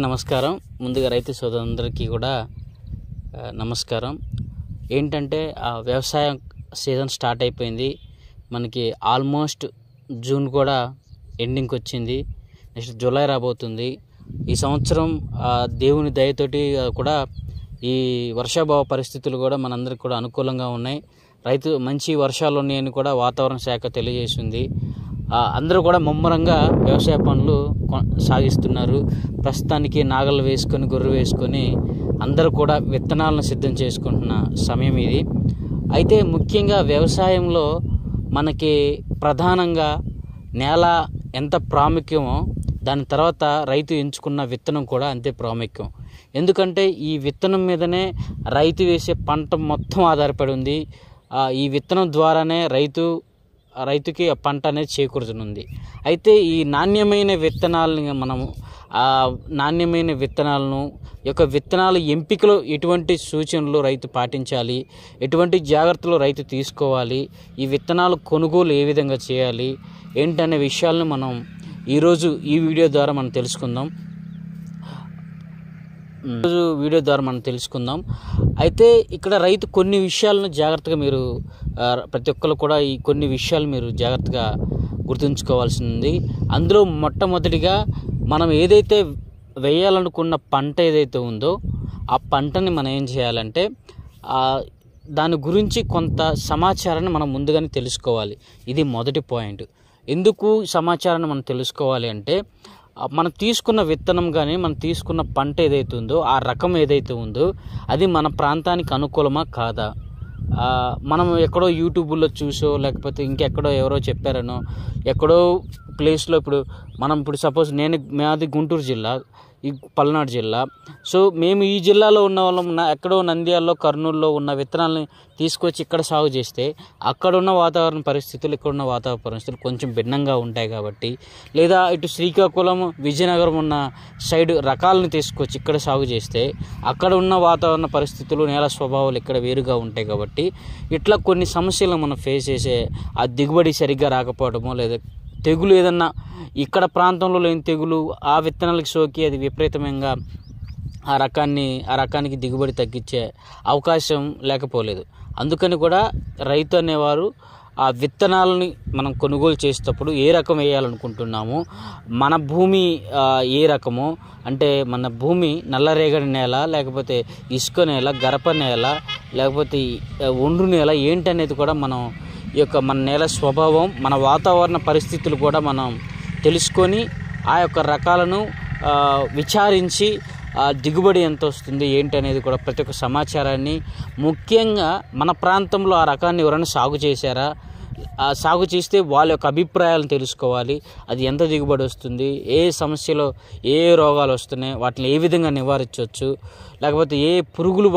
నమస్కారం. ముందుగా రైతు సోదరులందరికీ కూడా నమస్కారం. ఏంటంటే వ్యవసాయం సీజన్ స్టార్ట్ అయిపోయింది. మనకి ఆల్మోస్ట్ జూన్ కూడా ఎండింగ్కి వచ్చింది. నెక్స్ట్ జూలై రాబోతుంది. ఈ సంవత్సరం దేవుని దయతోటి కూడా ఈ వర్షాభావ పరిస్థితులు కూడా మనందరికి కూడా అనుకూలంగా ఉన్నాయి. మంచి వర్షాలు ఉన్నాయని కూడా వాతావరణ శాఖ తెలియజేసింది. అందరూ కూడా ముమ్మరంగా వ్యవసాయ పనులు సాగిస్తున్నారు. ప్రస్తుతానికి నాగళ్ళు వేసుకొని గొర్రె వేసుకొని అందరూ కూడా విత్తనాలను సిద్ధం చేసుకుంటున్న సమయం ఇది. అయితే ముఖ్యంగా వ్యవసాయంలో మనకి ప్రధానంగా నేల ఎంత ప్రాముఖ్యమో దాని తర్వాత రైతు ఎంచుకున్న విత్తనం కూడా అంతే ప్రాముఖ్యం. ఎందుకంటే ఈ విత్తనం మీదనే రైతు వేసే పంట మొత్తం ఆధారపడి ఉంది. ఈ విత్తనం ద్వారానే రైతుకి ఆ పంట అనేది చేకూరుతుంది. అయితే ఈ నాణ్యమైన విత్తనాలను విత్తనాల ఎంపికలో ఎటువంటి సూచనలు రైతు పాటించాలి, ఎటువంటి జాగ్రత్తలు రైతు తీసుకోవాలి, ఈ విత్తనాలు కొనుగోలు ఏ విధంగా చేయాలి ఏంటనే విషయాలను మనం ఈరోజు ఈ వీడియో ద్వారా మనం తెలుసుకుందాం. అయితే ఇక్కడ రైతు కొన్ని విషయాలను జాగ్రత్తగా మీరు ప్రతి ఒక్కరు కూడా ఈ కొన్ని విషయాలు మీరు జాగ్రత్తగా గుర్తుంచుకోవాల్సి ఉంది. అందులో మొట్టమొదటిగా మనం ఏదైతే వేయాలనుకున్న పంట ఏదైతే ఉందో ఆ పంటని మనం ఏం చేయాలంటే దాని గురించి కొంత సమాచారాన్ని మనం ముందుగానే తెలుసుకోవాలి. ఇది మొదటి పాయింట్. ఎందుకు సమాచారాన్ని మనం తెలుసుకోవాలి అంటే మనం తీసుకున్న విత్తనం కానీ మనం తీసుకున్న పంట ఏదైతే ఉందో ఆ రకం ఏదైతే ఉందో అది మన ప్రాంతానికి అనుకూలమా కాదా. మనం ఎక్కడో యూట్యూబ్లో చూసో లేకపోతే ఇంకెక్కడో ఎవరో చెప్పారనో ఎక్కడో ప్లేస్లో ఇప్పుడు సపోజ్ మాది గుంటూరు జిల్లా, ఈ పల్నాడు జిల్లా. సో మేము ఈ జిల్లాలో ఉన్న వాళ్ళం ఎక్కడో నంద్యాలలో కర్నూలులో ఉన్న విత్తనాలని తీసుకొచ్చి ఇక్కడ సాగు చేస్తే అక్కడున్న వాతావరణ పరిస్థితులు ఇక్కడున్న వాతావరణ పరిస్థితులు కొంచెం భిన్నంగా ఉంటాయి కాబట్టి, లేదా ఇటు శ్రీకాకుళం విజయనగరం ఉన్న సైడ్ రకాలను తీసుకొచ్చి ఇక్కడ సాగు చేస్తే అక్కడ ఉన్న వాతావరణ పరిస్థితులు నేల స్వభావాలు ఇక్కడ వేరుగా ఉంటాయి కాబట్టి ఇట్లా కొన్ని సమస్యలు మనం ఫేస్ చేసే ఆ దిగుబడి సరిగ్గా రాకపోవడమో లేదా తెగులు ఏదన్నా ఇక్కడ ప్రాంతంలో లేని తెగులు ఆ విత్తనాలకు సోకి అది విపరీతంగా ఆ రకానికి దిగుబడి తగ్గించే అవకాశం లేకపోలేదు. అందుకని కూడా రైతు అనేవారు ఆ విత్తనాలని మనం కొనుగోలు చేసేటప్పుడు ఏ రకం వేయాలనుకుంటున్నాము, మన భూమి ఏ రకము అంటే మన భూమి నల్లరేగడి నేల లేకపోతే ఇసుక నేల, గరప నేల లేకపోతే ఒండ్రు నేల ఏంటనేది కూడా మనం మన నేల స్వభావం మన వాతావరణ పరిస్థితులు కూడా మనం తెలుసుకొని ఆ యొక్క రకాలను విచారించి దిగుబడి ఎంత వస్తుంది ఏంటి అనేది కూడా ప్రతి ఒక్క సమాచారాన్ని ముఖ్యంగా మన ప్రాంతంలో ఆ రకాన్ని ఎవరైనా సాగు చేస్తే వాళ్ళ యొక్క అభిప్రాయాలను తెలుసుకోవాలి. అది ఎంత దిగుబడి వస్తుంది, ఏ సమస్యలో ఏ రోగాలు వస్తున్నాయి, వాటిని ఏ విధంగా నివారించవచ్చు, లేకపోతే ఏ పురుగులు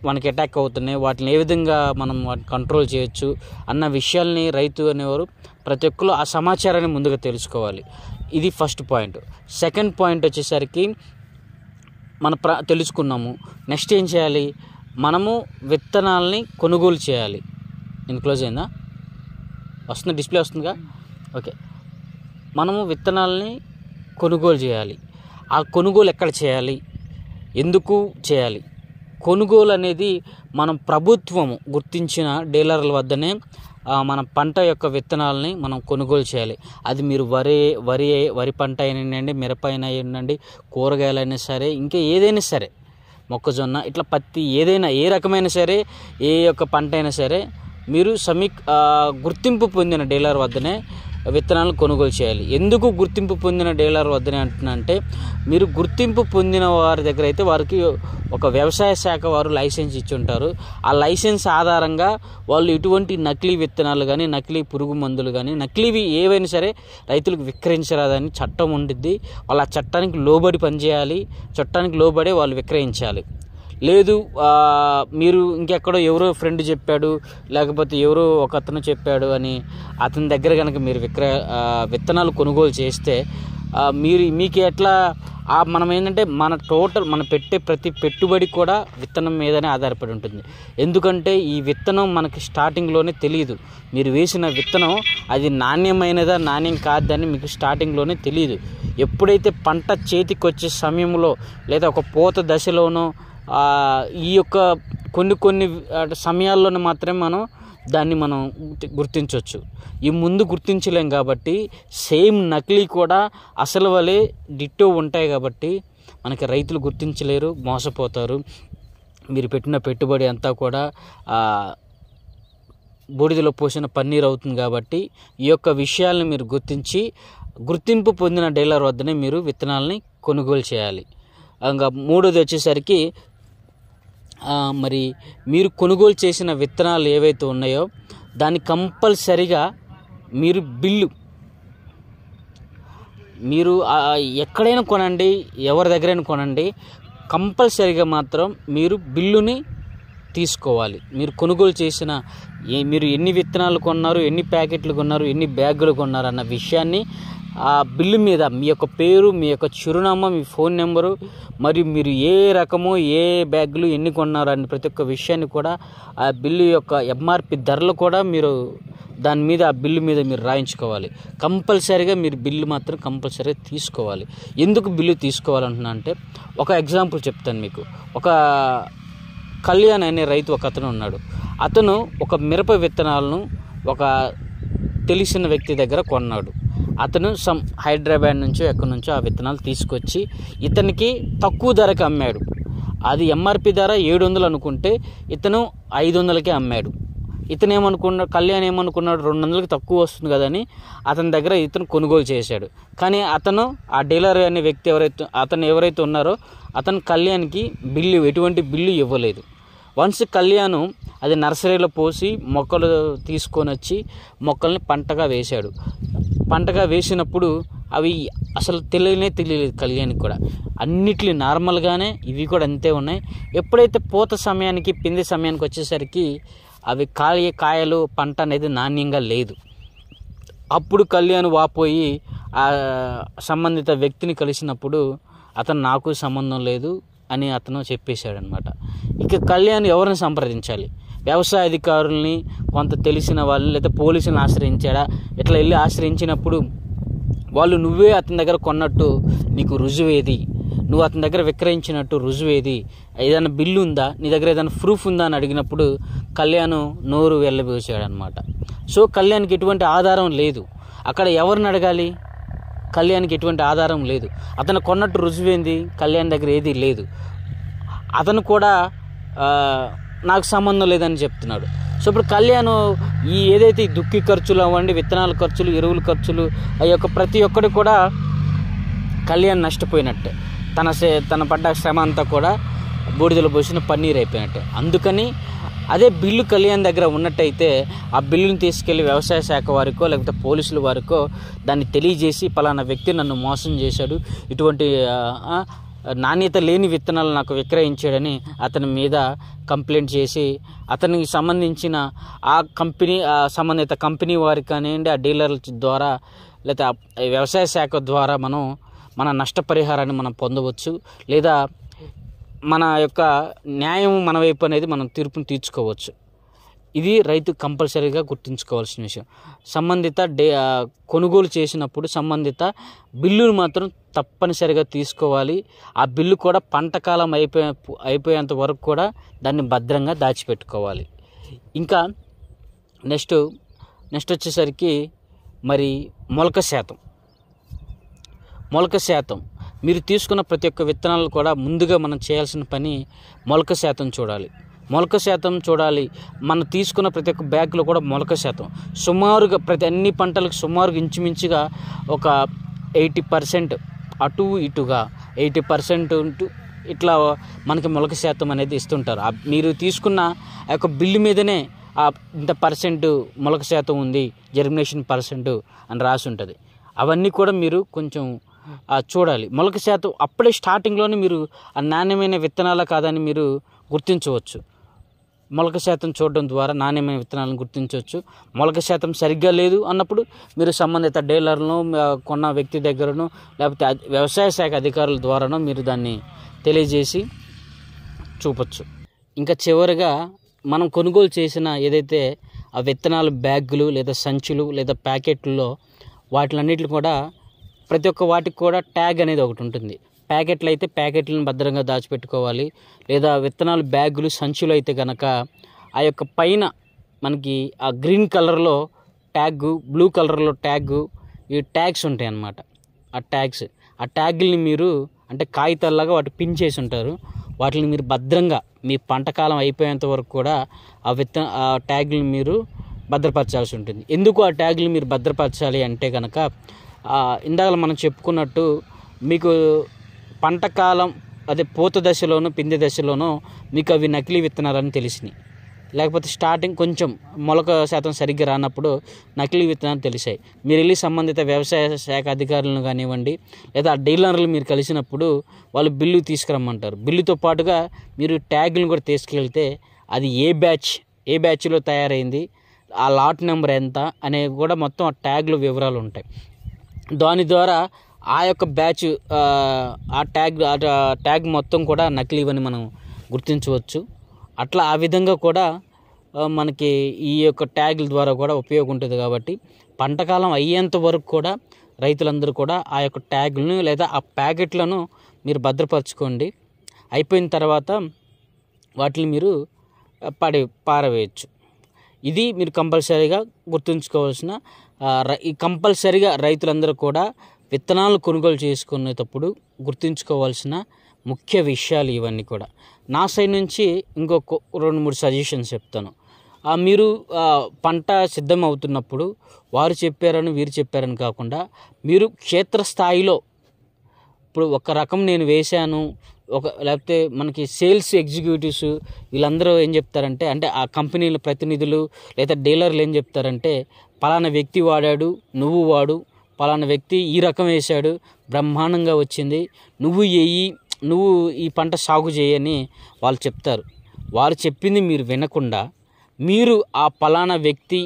మనకి అటాక్ అవుతున్నాయి, వాటిని ఏ విధంగా మనం వాటిని కంట్రోల్ చేయొచ్చు అన్న విషయాల్ని రైతు అనేవారు ప్రతి ఒక్కరు ఆ సమాచారాన్ని ముందుగా తెలుసుకోవాలి. ఇది ఫస్ట్ పాయింట్. సెకండ్ పాయింట్ వచ్చేసరికి తెలుసుకున్నాము. నెక్స్ట్ ఏం చేయాలి, మనము విత్తనాలని కొనుగోలు చేయాలి. నేను క్లోజ్ అయిందా, డిస్ప్లే వస్తుందిగా, ఓకే. మనము విత్తనాలని కొనుగోలు చేయాలి. ఆ కొనుగోలు ఎక్కడ చేయాలి, ఎందుకు చేయాలి? కొనుగోలు అనేది మనం ప్రభుత్వము గుర్తించిన డీలర్ల వద్దనే మన పంట యొక్క విత్తనాలని మనం కొనుగోలు చేయాలి. అది మీరు వరి పంట అయినండి, మిరప అయినండి, కూరగాయలైనా సరే, ఇంకా ఏదైనా సరే, మొక్కజొన్న, ఇట్లా పత్తి, ఏదైనా ఏ రకమైన సరే, ఏ యొక్క పంట అయినా సరే మీరు గుర్తింపు పొందిన డీలర్ వద్దనే విత్తనాలను కొనుగోలు చేయాలి. ఎందుకు గుర్తింపు పొందిన డీలర్ వద్దనే అంటున్నానంటే, మీరు గుర్తింపు పొందిన వారి దగ్గర అయితే వారికి ఒక వ్యవసాయ శాఖ వారు లైసెన్స్ ఇచ్చి ఉంటారు. ఆ లైసెన్స్ ఆధారంగా వాళ్ళు ఇటువంటి నకిలీ విత్తనాలు కానీ, నకిలీ పురుగు మందులు కానీ, నకిలీవి ఏవైనా సరే రైతులకు విక్రయించరాదని చట్టం ఉండిద్ది. వాళ్ళు ఆ చట్టానికి లోబడి పనిచేయాలి, చట్టానికి లోబడే వాళ్ళు విక్రయించాలి. లేదు మీరు ఇంకెక్కడో ఎవరో ఫ్రెండ్ చెప్పాడు లేకపోతే ఎవరో ఒక అతను చెప్పాడు అని అతని దగ్గర కనుక మీరు విత్తనాలు కొనుగోలు చేస్తే మీకు ఎట్లా మనం ఏంటంటే మన పెట్టే ప్రతి పెట్టుబడి కూడా విత్తనం మీదనే ఆధారపడి ఉంటుంది. ఎందుకంటే ఈ విత్తనం మనకి స్టార్టింగ్లోనే తెలియదు. మీరు వేసిన విత్తనం అది నాణ్యమైనదా నాణ్యం కాదని మీకు స్టార్టింగ్లోనే తెలియదు. ఎప్పుడైతే పంట చేతికి వచ్చే సమయంలో లేదా ఒక పూత దశలోనో ఈ యొక్క కొన్ని సమయాల్లోనే మాత్రమే మనం గుర్తించవచ్చు. ఈ ముందు గుర్తించలేం కాబట్టి సేమ్ నకిలీ కూడా అసలు వలె డిట్టో ఉంటాయి కాబట్టి మనకి రైతులు గుర్తించలేరు, మోసపోతారు. మీరు పెట్టిన పెట్టుబడి అంతా కూడా బూడిదలో పోసిన పన్నీర్ అవుతుంది. కాబట్టి ఈ యొక్క విషయాలను మీరు గుర్తింపు పొందిన డీలర్ వద్దనే మీరు విత్తనాలని కొనుగోలు చేయాలి. ఇంకా మూడోది వచ్చేసరికి మరి మీరు కొనుగోలు చేసిన విత్తనాలు ఏవైతే ఉన్నాయో దాన్ని కంపల్సరిగా మీరు ఎక్కడైనా కొనండి, ఎవరి దగ్గరైనా కొనండి, కంపల్సరిగా మాత్రం మీరు బిల్లుని తీసుకోవాలి. మీరు కొనుగోలు చేసిన మీరు ఎన్ని విత్తనాలు కొన్నారు, ఎన్ని ప్యాకెట్లు కొన్నారు, ఎన్ని బ్యాగులు కొన్నారు అన్న విషయాన్ని ఆ బిల్లు మీద మీ యొక్క పేరు, మీ యొక్క చిరునామా, మీ ఫోన్ నెంబరు, మరియు మీరు ఏ రకము, ఏ బ్యాగులు ఎన్ని కొన్నారు అనే ప్రతి ఒక్క విషయాన్ని కూడా ఆ బిల్లు యొక్క ఎంఆర్పి ధరలు కూడా మీరు దాని మీద ఆ బిల్లు మీద మీరు రాయించుకోవాలి. కంపల్సరీగా మీరు బిల్లు మాత్రం కంపల్సరీగా తీసుకోవాలి. ఎందుకు బిల్లు తీసుకోవాలంటున్నా అంటే ఒక ఎగ్జాంపుల్ చెప్తాను మీకు. ఒక కళ్యాణ్ అనే రైతు ఒక అతను ఉన్నాడు. అతను ఒక మిరప విత్తనాలను ఒక తెలిసిన వ్యక్తి దగ్గర కొన్నాడు. అతను హైదరాబాద్ నుంచో ఎక్కడి నుంచో ఆ విత్తనాలు తీసుకొచ్చి ఇతనికి తక్కువ ధరకు అమ్మాడు. అది ఎంఆర్పి ధర 700 అనుకుంటే ఇతను 500కే అమ్మాడు. కళ్యాణ్ ఏమనుకున్నాడు, 200కి తక్కువ వస్తుంది కదని అతని దగ్గర ఇతను కొనుగోలు చేశాడు. కానీ ఆ డీలర్ అనే వ్యక్తి ఎవరైతే ఉన్నారో అతను కళ్యాణ్కి ఎటువంటి బిల్లు ఇవ్వలేదు. వన్స్ కళ్యాణ్ అది నర్సరీలో పోసి మొక్కలు తీసుకొని వచ్చి మొక్కల్ని పంటగా వేశాడు. పంటగా వేసినప్పుడు అవి అసలు తెలియలేదు కళ్యాణ్కి కూడా. అన్నిట్లు నార్మల్గానే ఇవి కూడా అంతే ఉన్నాయి. ఎప్పుడైతే పూత సమయానికి, పిండి సమయానికి వచ్చేసరికి అవి కాయలు పంట అనేది నాణ్యంగా లేదు. అప్పుడు కళ్యాణ్ వాపోయి ఆ సంబంధిత వ్యక్తిని కలిసినప్పుడు అతను నాకు సంబంధం లేదు అని అతను చెప్పేశాడనమాట. ఇక కళ్యాణ్ ఎవరిని సంప్రదించాలి? వ్యవసాయ అధికారుల్ని, కొంత తెలిసిన వాళ్ళని, లేదా పోలీసులను ఆశ్రయించాడా? ఇట్లా వెళ్ళి ఆశ్రయించినప్పుడు వాళ్ళు నువ్వే అతని దగ్గర కొన్నట్టు నీకు రుజువేది, నువ్వు అతని దగ్గర విక్రయించినట్టు రుజువేది, ఏదైనా బిల్లు ఉందా, నీ దగ్గర ఏదైనా ప్రూఫ్ ఉందా అని అడిగినప్పుడు కళ్యాణ్ నోరు వెళ్ళబోసాడనమాట. సో కళ్యాణ్కి ఎటువంటి ఆధారం లేదు. అక్కడ ఎవరిని అడగాలి? కళ్యాణ్కి ఎటువంటి ఆధారం లేదు. అతను కొన్నట్టు రుజువేంది? కళ్యాణ్ దగ్గర ఏదీ లేదు. అతను కూడా నాకు సంబంధం లేదని చెప్తున్నాడు. సో ఇప్పుడు కళ్యాణ్ ఏదైతే దుక్కి ఖర్చులు అవ్వండి, విత్తనాల ఖర్చులు, ఎరువుల ఖర్చులు, ఆ యొక్క ప్రతి ఒక్కటి కూడా కళ్యాణ్ నష్టపోయినట్టే. తన పడ్డ శ్రమ అంతా కూడా బూడిదలో పోసిన పన్నీర్ అయిపోయినట్టే. అందుకని అదే బిల్లు కళ్యాణ్ దగ్గర ఉన్నట్టయితే ఆ బిల్లుని తీసుకెళ్ళి వ్యవసాయ శాఖ వారికో లేకపోతే పోలీసుల వారికో దాన్ని తెలియజేసి పలానా వ్యక్తి నన్ను మోసం చేశాడు, ఇటువంటి నాణ్యత లేని విత్తనాలు నాకు విక్రయించాడని అతని మీద కంప్లైంట్ చేసి అతనికి సంబంధించిన సంబంధిత కంపెనీ వారికి కానివ్వండి, ఆ డీలర్ల ద్వారా లేదా వ్యవసాయ శాఖ ద్వారా మన నష్టపరిహారాన్ని మనం పొందవచ్చు. లేదా మన యొక్క న్యాయం మన వైపు అనేది మనం తీర్పును తీర్చుకోవచ్చు. ఇది రైతు కంపల్సరీగా గుర్తుంచుకోవాల్సిన విషయం. సంబంధిత కొనుగోలు చేసినప్పుడు సంబంధిత బిల్లును మాత్రం తప్పనిసరిగా తీసుకోవాలి. ఆ బిల్లు కూడా పంట కాలం అయిపోయేంత వరకు కూడా దాన్ని భద్రంగా దాచిపెట్టుకోవాలి. ఇంకా నెక్స్ట్ వచ్చేసరికి మరి మొలక శాతం మీరు తీసుకున్న ప్రతి ఒక్క విత్తనాలు కూడా ముందుగా మనం చేయాల్సిన పని మొలక శాతం చూడాలి. మనం తీసుకున్న ప్రతి ఒక్క బ్యాగ్లో కూడా మొలక శాతం సుమారుగా అన్ని పంటలకు సుమారుగా ఇంచుమించుగా ఒక 80% అటు ఇటుగా 80% ఇట్లా మనకి మొలక శాతం అనేది ఇస్తుంటారు. మీరు తీసుకున్న ఆ యొక్క బిల్లు మీదనే ఇంత % మొలక శాతం ఉంది, జర్మినేషన్ % అని రాసి ఉంటుంది. అవన్నీ కూడా మీరు కొంచెం చూడాలి. మొలక శాతం అప్పుడే స్టార్టింగ్లోనే మీరు ఆ నాణ్యమైన విత్తనాల కాదని మీరు గుర్తించవచ్చు. మొలక శాతం చూడడం ద్వారా నాణ్యమైన విత్తనాలను గుర్తించవచ్చు. మొలక శాతం సరిగ్గా లేదు అన్నప్పుడు మీరు సంబంధిత డీలర్లను కొన్న వ్యక్తి దగ్గరను లేకపోతే వ్యవసాయ శాఖ అధికారుల ద్వారానో మీరు దాన్ని తెలియజేసి చూపొచ్చు. ఇంకా చివరిగా మనం కొనుగోలు చేసిన ఏదైతే ఆ విత్తనాలు బ్యాగులు లేదా సంచులు లేదా ప్యాకెట్లలో వాటిలన్నిటిని కూడా ప్రతి ఒక్క వాటికి కూడా ట్యాగ్ అనేది ఒకటి ఉంటుంది. ప్యాకెట్లు అయితే ప్యాకెట్లను భద్రంగా దాచిపెట్టుకోవాలి. లేదా విత్తనాలు బ్యాగులు సంచులు అయితే కనుక ఆ యొక్క పైన మనకి ఆ గ్రీన్ కలర్లో ట్యాగు, బ్లూ కలర్లో ట్యాగు, ఈ ట్యాగ్స్ ఉంటాయి అన్నమాట. ఆ ట్యాగుల్ని మీరు అంటే కాగితాల్లాగా వాటి పిన్ చేసి ఉంటారు. వాటిని మీరు భద్రంగా మీ పంట కాలం అయిపోయేంత వరకు కూడా ఆ ట్యాగులను మీరు భద్రపరచాల్సి ఉంటుంది. ఎందుకు ఆ ట్యాగులు మీరు భద్రపరచాలి అంటే కనుక ఇందాక మనం చెప్పుకున్నట్టు మీకు పంట కాలం అదే పూత దశలోనూ పిందె దశలోనూ మీకు అవి నకిలీ విత్తనాలని తెలిసినాయి. లేకపోతే స్టార్టింగ్ కొంచెం మొలక శాతం సరిగ్గా రానప్పుడు నకిలీ విత్తనాలు తెలిసాయి. మీరు వెళ్ళి సంబంధిత వ్యవసాయ శాఖ అధికారులను కానివ్వండి లేదా డీలర్లు మీరు కలిసినప్పుడు వాళ్ళు బిల్లు తీసుకురమ్మంటారు. బిల్లుతో పాటుగా మీరు ట్యాగులను కూడా తీసుకెళ్తే అది ఏ బ్యాచ్లో తయారైంది, ఆ లాట్ నెంబర్ ఎంత అనేవి కూడా మొత్తం ఆ ట్యాగ్లో వివరాలు ఉంటాయి. దాని ద్వారా ఆ యొక్క బ్యాచ్ ఆ ట్యాగ్ మొత్తం కూడా నకిలీవని మనం గుర్తించవచ్చు. అట్లా ఆ విధంగా కూడా మనకి ఈ యొక్క ట్యాగుల ద్వారా కూడా ఉపయోగం ఉంటుంది. కాబట్టి పంటకాలం అయ్యేంత వరకు కూడా రైతులందరూ కూడా ఆ యొక్క ట్యాగులను లేదా ఆ ప్యాకెట్లను మీరు భద్రపరచుకోండి. అయిపోయిన తర్వాత వాటిని మీరు పారవేయచ్చు. ఇది మీరు కంపల్సరీగా గుర్తుంచుకోవాల్సిన కంపల్సరీగా రైతులందరూ కూడా విత్తనాలు కొనుగోలు చేసుకునేటప్పుడు గుర్తుంచుకోవాల్సిన ముఖ్య విషయాలు ఇవన్నీ కూడా. నా సైడ్ నుంచి ఇంకొక 2-3 సజెషన్స్ చెప్తాను. మీరు పంట సిద్ధం అవుతున్నప్పుడు వారు చెప్పారని వీరు చెప్పారని కాకుండా మీరు క్షేత్రస్థాయిలో ఇప్పుడు ఒక రకం నేను వేశాను లేకపోతే మనకి సేల్స్ ఎగ్జిక్యూటివ్స్ వీళ్ళందరూ ఏం చెప్తారంటే అంటే ఆ కంపెనీల ప్రతినిధులు లేదా డీలర్లు ఏం చెప్తారంటే పలానా వ్యక్తి వాడాడు, నువ్వు వాడు, పలానా వ్యక్తి ఈ రకం వేశాడు, బ్రహ్మాండంగా వచ్చింది, నువ్వు ఈ పంట సాగు చేయని వాళ్ళు చెప్తారు. వారు చెప్పింది మీరు వినకుండా మీరు ఆ పలానా వ్యక్తి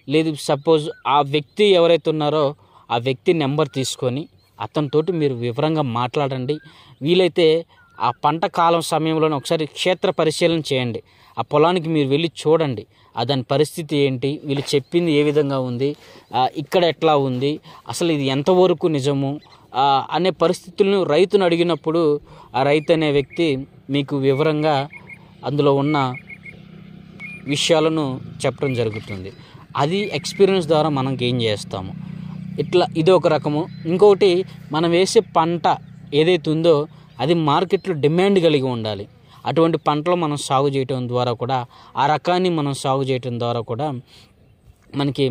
లేదు సపోజ్ ఆ వ్యక్తి ఎవరైతే ఉన్నారో ఆ వ్యక్తి నెంబర్ తీసుకొని అతనితోటి మీరు వివరంగా మాట్లాడండి. వీలైతే ఆ పంట కాలం సమయంలోనే ఒకసారి క్షేత్ర పరిశీలన చేయండి. ఆ పొలానికి మీరు వెళ్ళి చూడండి, దాని పరిస్థితి ఏంటి, వీళ్ళు చెప్పింది ఏ విధంగా ఉంది, ఇక్కడ ఎట్లా ఉంది, అసలు ఇది ఎంతవరకు నిజము అనే పరిస్థితులను రైతును అడిగినప్పుడు ఆ రైతు అనే వ్యక్తి మీకు వివరంగా అందులో ఉన్న విషయాలను చెప్పడం జరుగుతుంది. అది ఎక్స్పీరియన్స్ ద్వారా మనం గెయిన్ చేస్తాము. ఇది ఒక రకము. ఇంకొకటి మనం వేసే పంట ఏదైతే ఉందో అది మార్కెట్లో డిమాండ్ కలిగి ఉండాలి. అటువంటి పంటలు మనం సాగు చేయటం ద్వారా కూడా ఆ రకాన్ని మనం సాగు చేయటం ద్వారా కూడా మనకి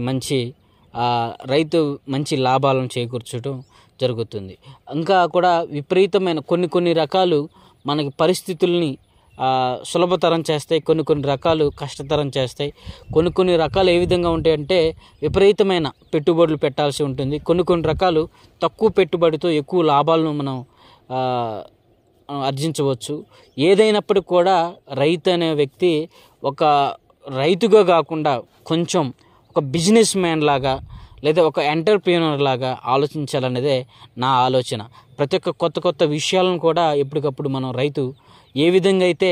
రైతు మంచి లాభాలను చేకూర్చడం జరుగుతుంది. ఇంకా కూడా విపరీతమైన కొన్ని రకాలు మనకి పరిస్థితుల్ని సులభతరం చేస్తాయి, కొన్ని రకాలు కష్టతరం చేస్తాయి. కొన్ని రకాలు ఏ విధంగా ఉంటాయంటే విపరీతమైన పెట్టుబడులు పెట్టాల్సి ఉంటుంది. కొన్ని రకాలు తక్కువ పెట్టుబడితో ఎక్కువ లాభాలను మనం ఆర్జించవచ్చు. ఏదైనప్పటికీ కూడా రైతు అనే వ్యక్తి ఒక రైతుగా కాకుండా కొంచెం ఒక బిజినెస్ మ్యాన్ లాగా లేదా ఒక ఎంటర్‌ప్రెన్యూర్ లాగా ఆలోచించాలనేదే నా ఆలోచన. ప్రతి ఒక్క కొత్త విషయాలను కూడా ఎప్పటికప్పుడు మనం రైతు ఏ విధంగా అయితే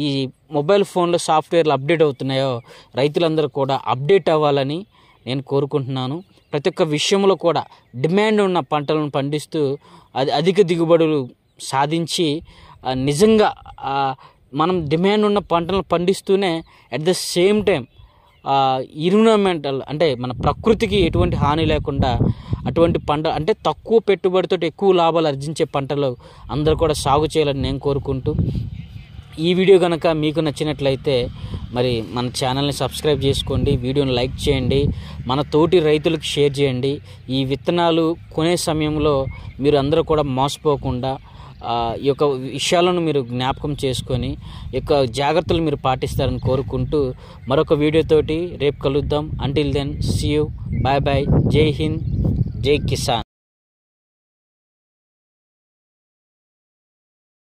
ఈ మొబైల్ ఫోన్లో సాఫ్ట్వేర్లు అప్డేట్ అవుతున్నాయో రైతులందరూ కూడా అప్డేట్ అవ్వాలని నేను కోరుకుంటున్నాను. ప్రతి ఒక్క విషయంలో కూడా డిమాండ్ ఉన్న పంటలను పండిస్తూ అధిక దిగుబడులు సాధించి నిజంగా మనం డిమాండ్ ఉన్న పంటలను పండిస్తూనే at the same time environmental అంటే మన ప్రకృతికి ఎటువంటి హాని లేకుండా అటువంటి పంట అంటే తక్కువ పెట్టుబడితో ఎక్కువ లాభాలు ఆర్జించే పంటలు అందరూ కూడా సాగు చేయాలని నేను కోరుకుంటూ ఈ వీడియో కనుక మీకు నచ్చినట్లయితే మరి మన ఛానల్ని సబ్స్క్రైబ్ చేసుకోండి, వీడియోని లైక్ చేయండి, మన తోటి రైతులకు షేర్ చేయండి. ఈ విత్తనాలు కొనే సమయంలో మీరు అందరూ కూడా మోసపోకుండా ఈ యొక్క విషయాలను మీరు జ్ఞాపకం చేసుకొని ఈ యొక్క జాగ్రత్తలు మీరు పాటిస్తారని కోరుకుంటూ మరొక వీడియోతోటి రేపు కలుద్దాం. Until then see you, bye bye, జై హింద్, జై కిసాన్.